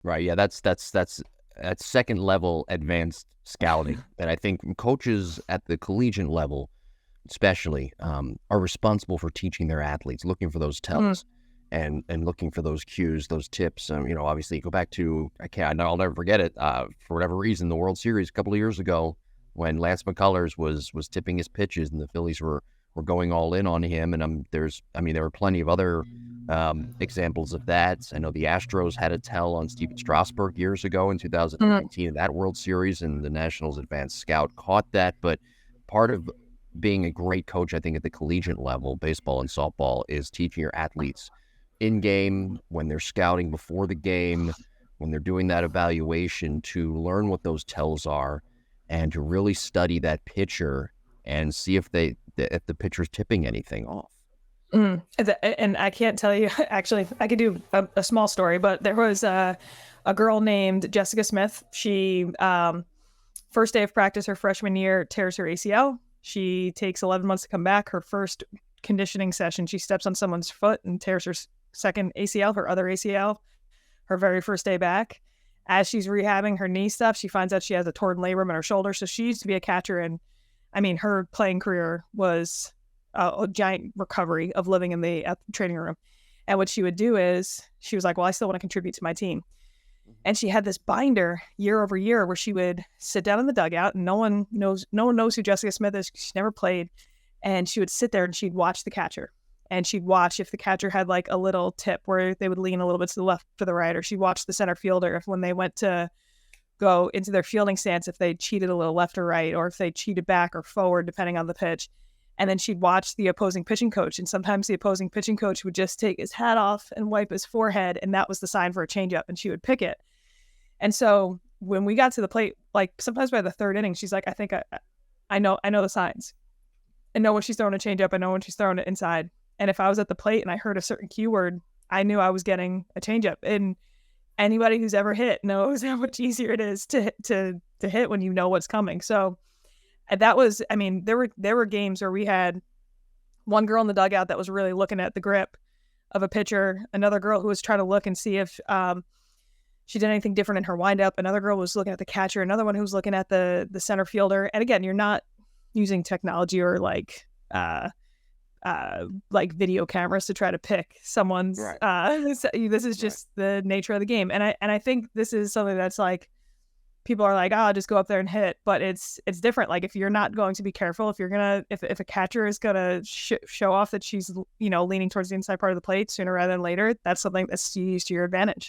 Right. Yeah, that's second level advanced scouting. And I think coaches at the collegiate level, especially, are responsible for teaching their athletes, looking for those Mm, tells and looking for those cues, those tips. Obviously, go back to I'll never forget it. For whatever reason, the World Series a couple of years ago, when Lance McCullers was tipping his pitches and the Phillies were going all in on him. And there were plenty of other examples of that. I know the Astros had a tell on Steven Strasburg years ago in mm, 2019 in that World Series, and the Nationals advanced scout caught that. But part of being a great coach, I think, at the collegiate level, baseball and softball, is teaching your athletes in game, when they're scouting before the game, when they're doing that evaluation, to learn what those tells are and to really study that pitcher and see if the pitcher's tipping anything off. And I can't tell you, actually, I could do a small story, but there was a girl named Jessica Smith. She, first day of practice her freshman year, tears her ACL. She takes 11 months to come back. Her first conditioning session, she steps on someone's foot and tears her second ACL, her other ACL, her very first day back. As she's rehabbing her knee stuff, she finds out she has a torn labrum in her shoulder. So she used to be a catcher, and I mean, her playing career was a giant recovery of living in the training room. And what she would do is she was like, well, I still want to contribute to my team. And she had this binder year over year where she would sit down in the dugout, and no one knows who Jessica Smith is. She's never played. And she would sit there and she'd watch the catcher. And she'd watch if the catcher had like a little tip where they would lean a little bit to the left or the right, or she'd watch the center fielder if when they went to go into their fielding stance, if they cheated a little left or right, or if they cheated back or forward, depending on the pitch. And then she'd watch the opposing pitching coach. And sometimes the opposing pitching coach would just take his hat off and wipe his forehead. And that was the sign for a changeup. And she would pick it. And so when we got to the plate, like sometimes by the third inning, she's like, I think I know the signs. I know when she's throwing a changeup. I know when she's throwing it inside. And if I was at the plate and I heard a certain cue word, I knew I was getting a changeup. And anybody who's ever hit knows how much easier it is to hit when you know what's coming. So that was, I mean, there were games where we had one girl in the dugout that was really looking at the grip of a pitcher, another girl who was trying to look and see if she did anything different in her windup, another girl was looking at the catcher, another one who was looking at the center fielder. And again, you're not using technology or like video cameras to try to pick someone's Right. this is just the nature of the game. And I think this is something that's like, people are like, oh, I'll just go up there and hit, but it's different. Like if you're not going to be careful, if a catcher is gonna show off that she's leaning towards the inside part of the plate sooner rather than later, that's something that's used to your advantage.